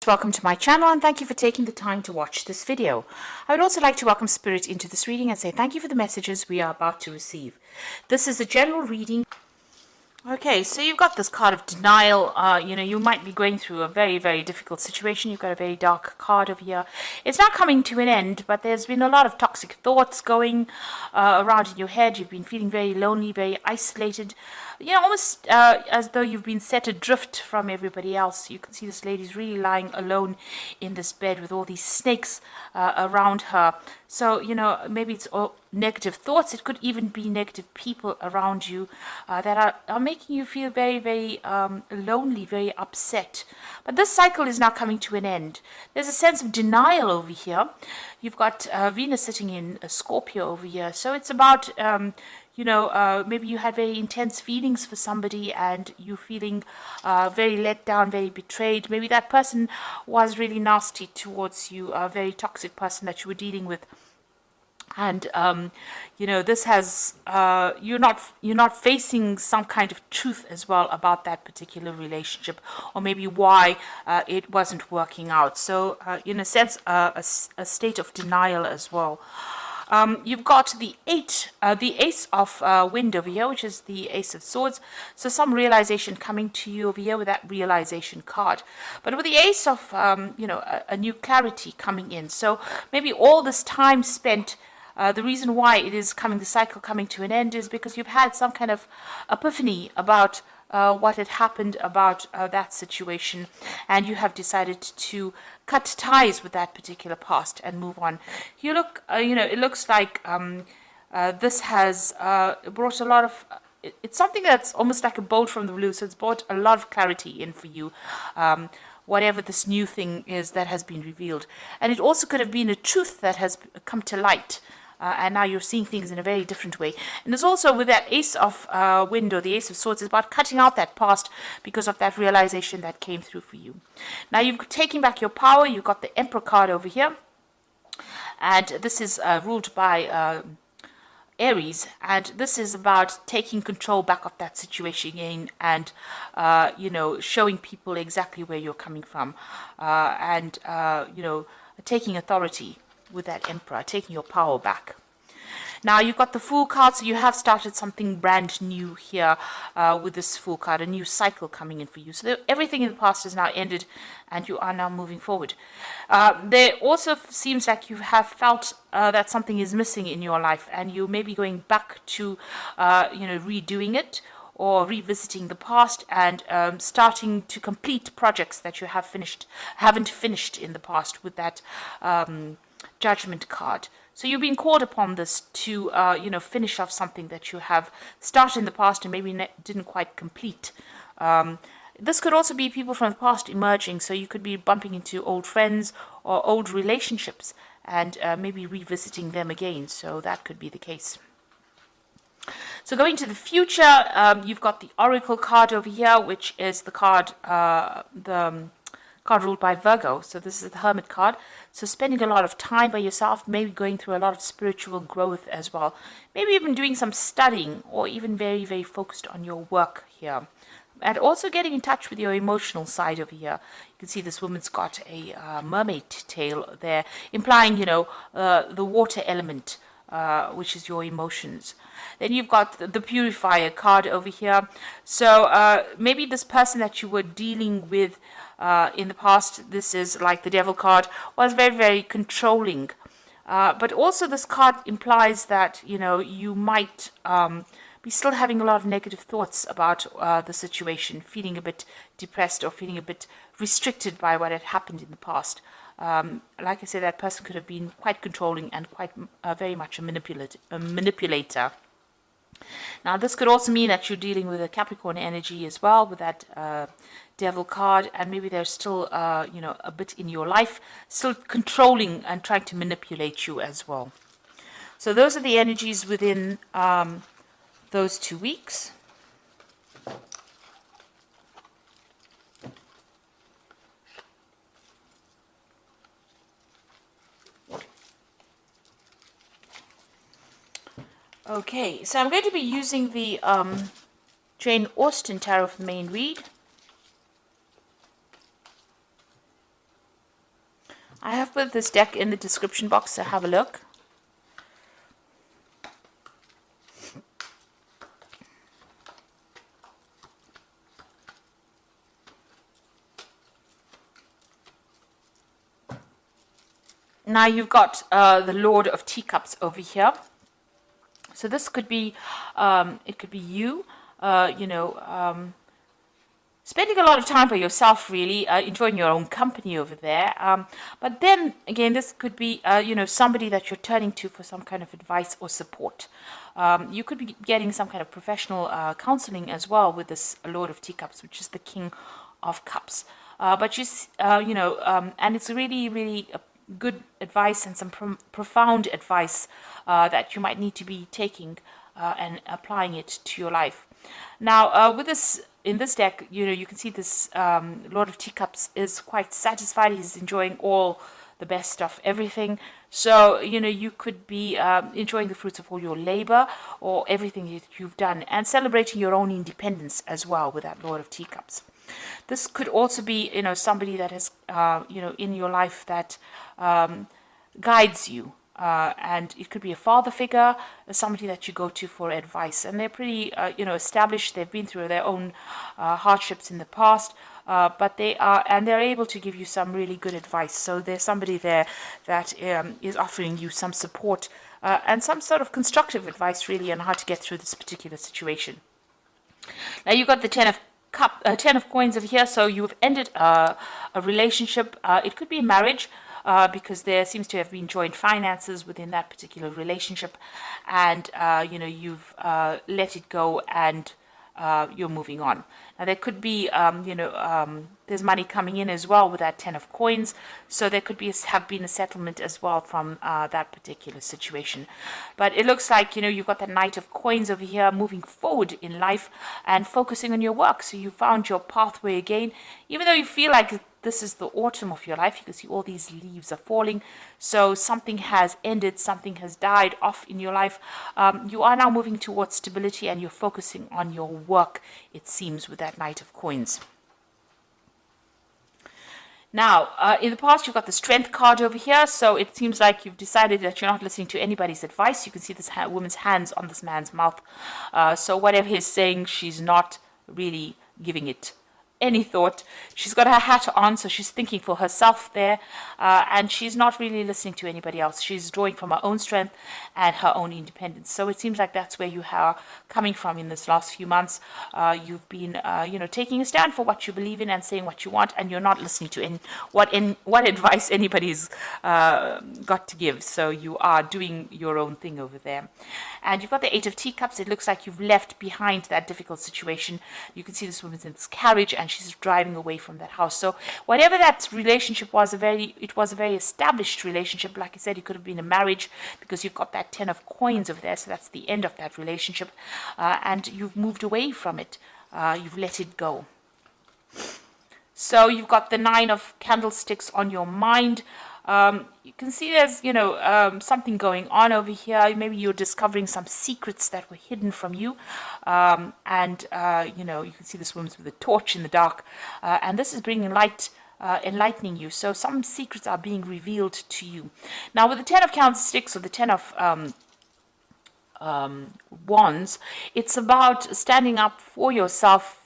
Welcome to my channel and thank you for taking the time to watch this video. I would also like to welcome Spirit into this reading and say thank you for the messages we are about to receive. This is a general reading. Okay, so you've got this card of denial. You might be going through a very, very difficult situation. You've got a very dark card over here. It's not coming to an end, but there's been a lot of toxic thoughts going around in your head. You've been feeling very lonely, very isolated. Almost as though you've been set adrift from everybody else. You can see this lady's really lying alone in this bed with all these snakes around her. So, maybe it's all negative thoughts. It could even be negative people around you that are making you feel very, very lonely, very upset. But this cycle is now coming to an end. There's a sense of denial over here. You've got Venus sitting in Scorpio over here. So it's about, maybe you had very intense feelings for somebody and you're feeling very let down, very betrayed. Maybe that person was really nasty towards you, a very toxic person that you were dealing with. And this has you're not facing some kind of truth as well about that particular relationship, or maybe why it wasn't working out. So in a sense, a state of denial as well. You've got the Ace of Wind over here, which is the Ace of Swords. So some realization coming to you over here with that realization card. But with the Ace of, a new clarity coming in. So maybe all this time spent, the reason why it is the cycle coming to an end is because you've had some kind of epiphany about what had happened about that situation, and you have decided to cut ties with that particular past and move on. It looks like this has brought a lot of, it's something that's almost like a bolt from the blue, so it's brought a lot of clarity in for you. Whatever this new thing is that has been revealed. And it also could have been a truth that has come to light. And now you're seeing things in a very different way. And there's also with that Ace of Wind or the Ace of Swords, is about cutting out that past because of that realization that came through for you. Now you've taken back your power. You've got the Emperor card over here. And this is ruled by Aries, and this is about taking control back of that situation again and showing people exactly where you're coming from, and taking authority with that Emperor, taking your power back. Now you've got the Fool card, so you have started something brand new here with this Fool card, a new cycle coming in for you. So everything in the past has now ended and you are now moving forward. There also seems like you have felt that something is missing in your life and you may be going back to, redoing it or revisiting the past and starting to complete projects that you haven't finished in the past with that Judgment card. So you've been called upon this to, finish off something that you have started in the past and maybe didn't quite complete. This could also be people from the past emerging, so you could be bumping into old friends or old relationships and maybe revisiting them again. So that could be the case. So going to the future, you've got the Oracle card over here, which is the card, card ruled by Virgo. So this is the Hermit card. So spending a lot of time by yourself, maybe going through a lot of spiritual growth as well. Maybe even doing some studying or even very, very focused on your work here. And also getting in touch with your emotional side over here. You can see this woman's got a mermaid tail there, implying, the water element, which is your emotions. Then you've got the Purifier card over here. So maybe this person that you were dealing with in the past, this is like the Devil card, was very, very controlling. But also this card implies that, you might be still having a lot of negative thoughts about the situation, feeling a bit depressed or feeling a bit restricted by what had happened in the past. Like I said, that person could have been quite controlling and quite very much a manipulator. Now, this could also mean that you're dealing with a Capricorn energy as well, with that Devil card, and maybe there's still, a bit in your life, still controlling and trying to manipulate you as well. So those are the energies within those 2 weeks. Okay, so I'm going to be using the Jane Austen Tarot for the main read. I have put this deck in the description box, so have a look. Now you've got the Lord of Teacups over here. So this could be, it could be you, spending a lot of time by yourself, really, enjoying your own company over there. But then again, this could be, somebody that you're turning to for some kind of advice or support. You could be getting some kind of professional counseling as well with this Lord of Teacups, which is the King of Cups. But and it's really, really good advice and some profound advice that you might need to be taking and applying it to your life. Now, with this, in this deck, you can see this Lord of Teacups is quite satisfied. He's enjoying all the best stuff, everything. So, you could be enjoying the fruits of all your labor or everything that you've done and celebrating your own independence as well with that Lord of Teacups. This could also be, somebody that has, in your life that guides you. And it could be a father figure, somebody that you go to for advice. And they're pretty, established. They've been through their own hardships in the past, but they're able to give you some really good advice. So there's somebody there that is offering you some support and some sort of constructive advice, really, on how to get through this particular situation. Now you've got the Ten of Coins over here. So you've ended a relationship. It could be a marriage. Because there seems to have been joint finances within that particular relationship, and you've let it go and you're moving on. Now there could be there's money coming in as well with that Ten of Coins, so there could have been a settlement as well from that particular situation. But it looks like you've got the Knight of Coins over here, moving forward in life and focusing on your work. So you found your pathway again, even though you feel like this is the autumn of your life. You can see all these leaves are falling. So something has ended, something has died off in your life. You are now moving towards stability and you're focusing on your work, it seems, with that Knight of Coins. Now, in the past, you've got the Strength card over here. So it seems like you've decided that you're not listening to anybody's advice. You can see this woman's hands on this man's mouth. So whatever he's saying, she's not really giving it any thought. She's got her hat on, so she's thinking for herself there, and she's not really listening to anybody else. She's drawing from her own strength and her own independence. So it seems like that's where you are coming from in this last few months. You've been taking a stand for what you believe in and saying what you want, and you're not listening to what advice anybody's got to give. So you are doing your own thing over there. And you've got the Eight of Teacups. It looks like you've left behind that difficult situation. You can see this woman's in this carriage and she's driving away from that house. So whatever that relationship was, it was a very established relationship. Like I said, it could have been a marriage because you've got that Ten of Coins over there. So that's the end of that relationship. And you've moved away from it. You've let it go. So you've got the Nine of Candlesticks on your mind. You can see there's, something going on over here. Maybe you're discovering some secrets that were hidden from you. You can see this woman's with a torch in the dark. And this is bringing light, enlightening you. So some secrets are being revealed to you. Now, with the Ten of Candlesticks or the Ten of Wands, it's about standing up for yourself,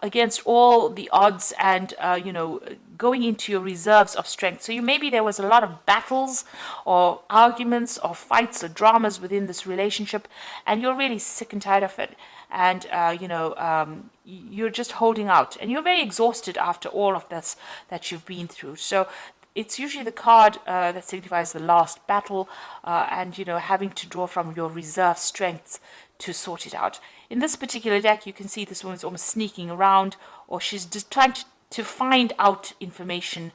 against all the odds and, going into your reserves of strength. So maybe there was a lot of battles or arguments or fights or dramas within this relationship, and you're really sick and tired of it. And, you're just holding out. And you're very exhausted after all of this that you've been through. So it's usually the card that signifies the last battle and, having to draw from your reserve strengths to sort it out. In this particular deck, you can see this woman's almost sneaking around, or she's just trying to find out information.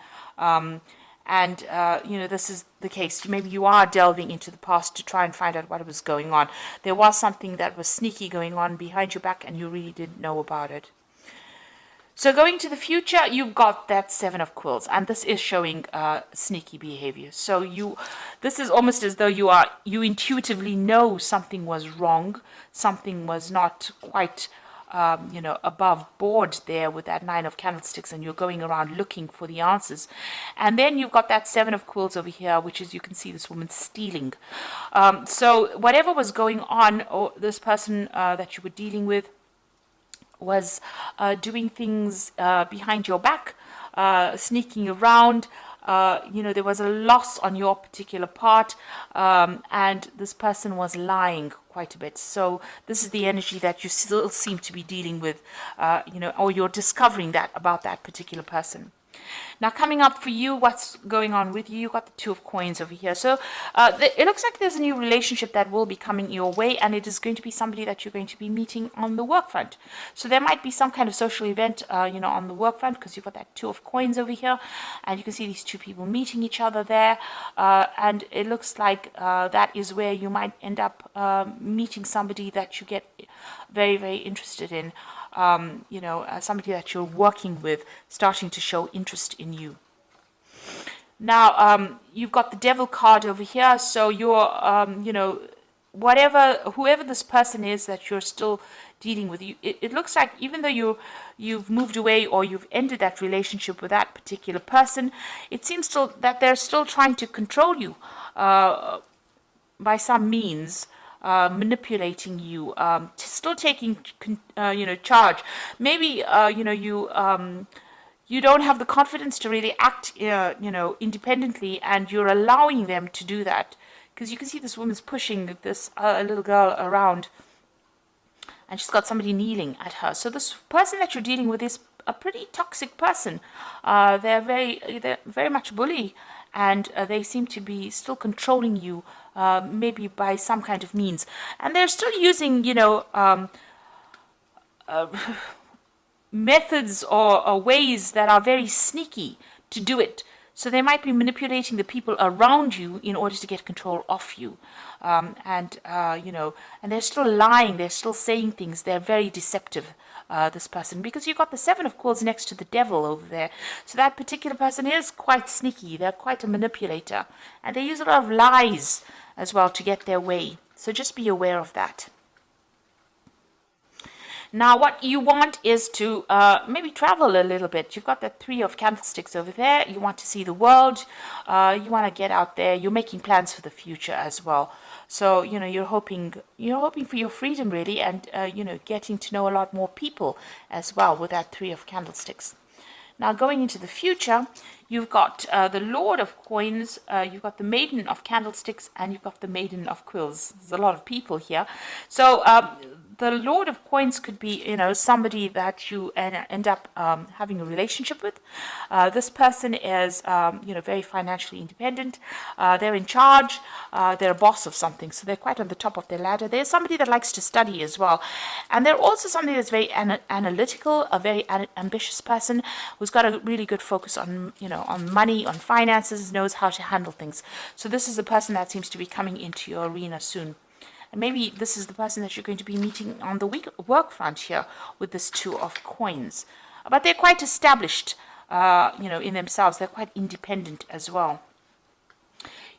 This is the case. Maybe you are delving into the past to try and find out what was going on. There was something that was sneaky going on behind your back, and you really didn't know about it. So going to the future, you've got that Seven of Quills, and this is showing sneaky behavior. So this is almost as though you intuitively know something was wrong, something was not quite above board there with that 9 of candlesticks, and you're going around looking for the answers. And then you've got that 7 of quills over here, which is, you can see this woman stealing. So whatever was going on, or this person that you were dealing with was doing things behind your back, sneaking around. There was a loss on your particular part, and this person was lying quite a bit. So this is the energy that you still seem to be dealing with, or you're discovering that about that particular person. Now, coming up for you, what's going on with you? You've got the 2 of coins over here. So it looks like there's a new relationship that will be coming your way, and it is going to be somebody that you're going to be meeting on the work front. So there might be some kind of social event, on the work front, because you've got that 2 of coins over here, and you can see these 2 people meeting each other there, and it looks like that is where you might end up meeting somebody that you get very, very interested in. Somebody that you're working with starting to show interest in you. Now, you've got the Devil card over here, so you're, whoever this person is that you're still dealing with, it looks like even though you've moved away or you've ended that relationship with that particular person, it seems still that they're still trying to control you by some means. Manipulating you, still taking charge. Maybe you don't have the confidence to really act independently, and you're allowing them to do that, because you can see this woman's pushing this little girl around, and she's got somebody kneeling at her. So this person that you're dealing with is a pretty toxic person. They're very much bully, and they seem to be still controlling you, maybe by some kind of means. And they're still using, methods or ways that are very sneaky to do it. So they might be manipulating the people around you in order to get control of you. And they're still lying. They're still saying things. They're very deceptive, this person, because you've got the 7 of coins next to the Devil over there. So that particular person is quite sneaky. They're quite a manipulator. And they use a lot of lies as well to get their way. So just be aware of that. Now, what you want is to maybe travel a little bit. You've got the 3 of candlesticks over there. You want to see the world. You want to get out there. You're making plans for the future as well. So, you're hoping for your freedom, really, and, getting to know a lot more people as well with that 3 of candlesticks. Now, going into the future, you've got the Lord of Coins, you've got the Maiden of Candlesticks, and you've got the Maiden of Quills. There's a lot of people here. So, the Lord of Coins could be, somebody that you end up having a relationship with. This person is, very financially independent. They're in charge. They're a boss of something, so they're quite on the top of their ladder. They're somebody that likes to study as well. And they're also somebody that's very analytical, a very ambitious person who's got a really good focus on, on money, on finances, knows how to handle things. So this is a person that seems to be coming into your arena soon. And maybe this is the person that you're going to be meeting on the work front here with this 2 of coins. But they're quite established, in themselves. They're quite independent as well.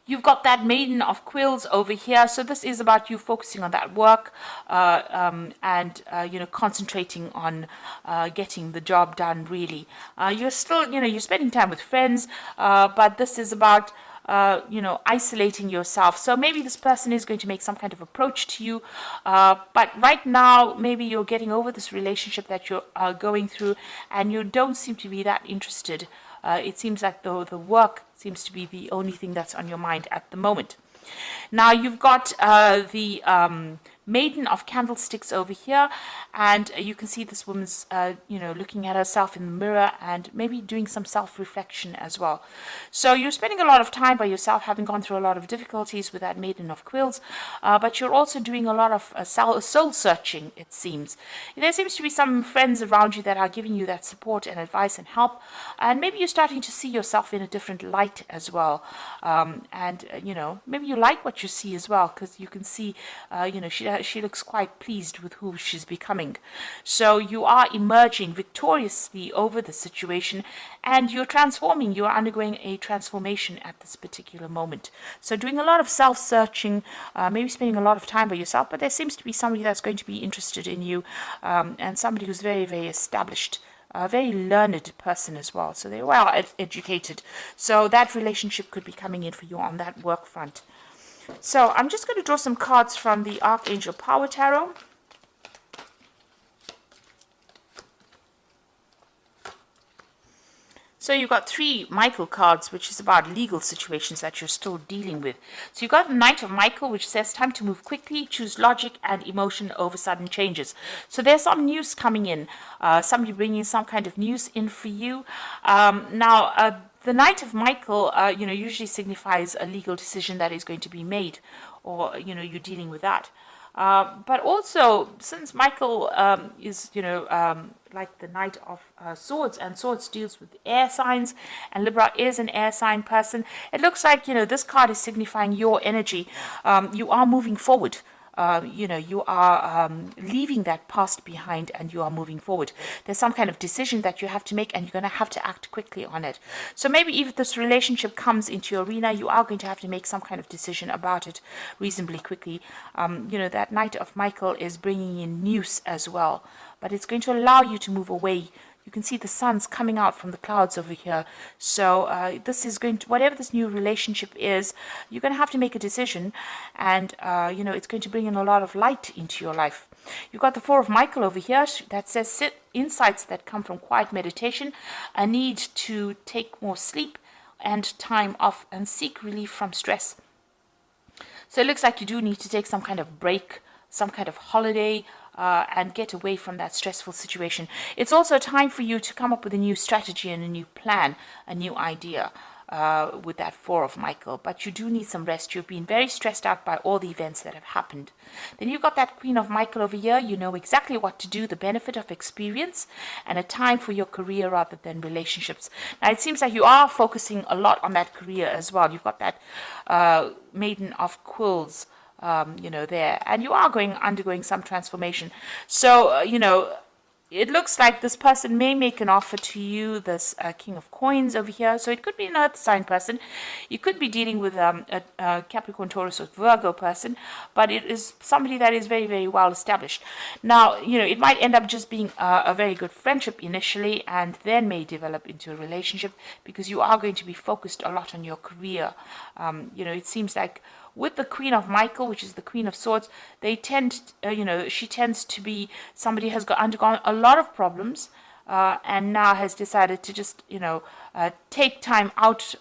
You've got that Maiden of Quills over here. So this is about you focusing on that work and concentrating on getting the job done, really. You're still, you're spending time with friends, but this is about isolating yourself. So maybe this person is going to make some kind of approach to you, but right now maybe you're getting over this relationship that you're going through, and you don't seem to be that interested. It seems like the work seems to be the only thing that's on your mind at the moment. Now you've got the Maiden of Candlesticks over here, and you can see this woman's looking at herself in the mirror and maybe doing some self-reflection as well. So you're spending a lot of time by yourself, having gone through a lot of difficulties with that Maiden of Quills, but you're also doing a lot of soul searching, it seems. There seems to be some friends around you that are giving you that support and advice and help, and maybe you're starting to see yourself in a different light as well. Maybe you like what you see as well, because you can see, she she looks quite pleased with who she's becoming. So you are emerging victoriously over the situation, and you're transforming. You're undergoing a transformation at this particular moment. So doing a lot of self-searching, maybe spending a lot of time by yourself, but there seems to be somebody that's going to be interested in you, and somebody who's very, very established, a very learned person as well. So they're well educated. So that relationship could be coming in for you on that work front. So I'm just going to draw some cards from the Archangel Power Tarot. So you've got 3 Michael cards, which is about legal situations that you're still dealing with. So you've got the Knight of Michael, which says time to move quickly, choose logic and emotion over sudden changes. So there's some news coming in, somebody bringing some kind of news in for you. The Knight of Michael, usually signifies a legal decision that is going to be made, or, you're dealing with that. But also, since Michael is, like the Knight of Swords, and Swords deals with air signs, and Libra is an air sign person, it looks like, this card is signifying your energy. You are moving forward. You are leaving that past behind, and you are moving forward. There's some kind of decision that you have to make, and you're going to have to act quickly on it. So maybe if this relationship comes into your arena, you are going to have to make some kind of decision about it reasonably quickly. That Knight of Michael is bringing in news as well, but it's going to allow you to move away. You can see the sun's coming out from the clouds over here. So this is going to, whatever this new relationship is, you're going to have to make a decision, and it's going to bring in a lot of light into your life. You've got the Four of Michael over here that says insights that come from quiet meditation, a need to take more sleep and time off, and seek relief from stress. So it looks like you do need to take some kind of break, some kind of holiday, and get away from that stressful situation. It's also time for you to come up with a new strategy and a new plan, a new idea with that Four of Michael. But you do need some rest. You've been very stressed out by all the events that have happened. Then you've got that Queen of Michael over here. You know exactly what to do, the benefit of experience, and a time for your career rather than relationships. Now, it seems like you are focusing a lot on that career as well. You've got that Maiden of Quills, there, and you are undergoing some transformation. So, it looks like this person may make an offer to you, this King of Coins over here. So it could be an earth sign person. You could be dealing with a Capricorn, Taurus, or Virgo person, but it is somebody that is very, very well established. Now, it might end up just being a very good friendship initially, and then may develop into a relationship, because you are going to be focused a lot on your career. It seems like with the Queen of Michael, which is the Queen of Swords, they tend, she tends to be somebody who has undergone a lot of problems, and now has decided to just, take time out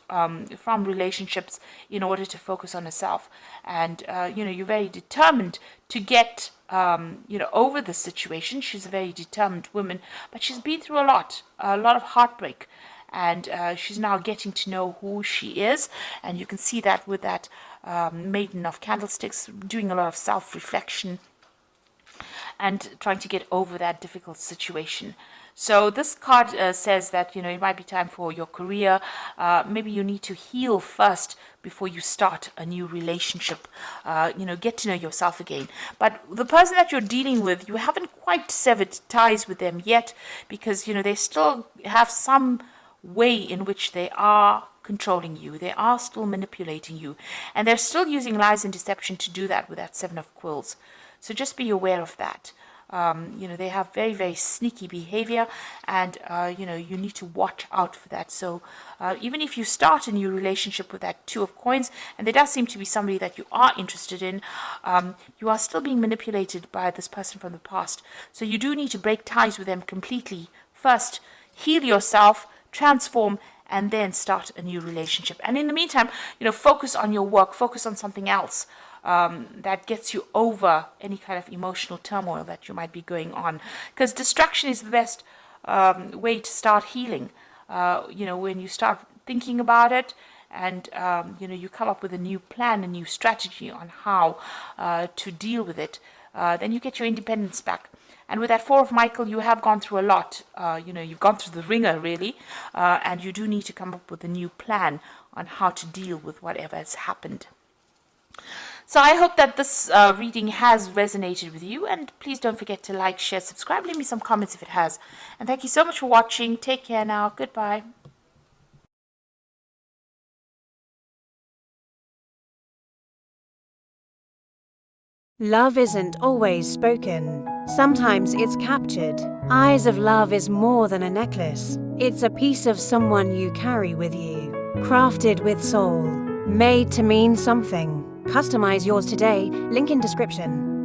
from relationships in order to focus on herself. And, you're very determined to get, over the situation. She's a very determined woman, but she's been through a lot of heartbreak. And she's now getting to know who she is, and you can see that with that Maiden of Candlesticks, doing a lot of self-reflection and trying to get over that difficult situation. So this card says that, it might be time for your career. Maybe you need to heal first before you start a new relationship. Get to know yourself again. But the person that you're dealing with, you haven't quite severed ties with them yet, because, they still have some way in which they are controlling you. They are still manipulating you, and they're still using lies and deception to do that with that Seven of Quills. So just be aware of that. They have very, very sneaky behavior, and you need to watch out for that. So even if you start a new relationship with that Two of Coins, and there does seem to be somebody that you are interested in, you are still being manipulated by this person from the past. So you do need to break ties with them completely first. Heal yourself, transform, and then start a new relationship. And in the meantime, focus on your work, focus on something else that gets you over any kind of emotional turmoil that you might be going on. Because distraction is the best way to start healing. When you start thinking about it, and you come up with a new plan, a new strategy on how to deal with it, then you get your independence back. And with that Four of Michael, you have gone through a lot. You've gone through the ringer, really. And you do need to come up with a new plan on how to deal with whatever has happened. So I hope that this reading has resonated with you, and please don't forget to like, share, subscribe, leave me some comments if it has. And thank you so much for watching. Take care now. Goodbye. Love isn't always spoken. Sometimes it's captured. Eyes of Love is more than a necklace. It's a piece of someone you carry with you. Crafted with soul. Made to mean something. Customize yours today. Link in description.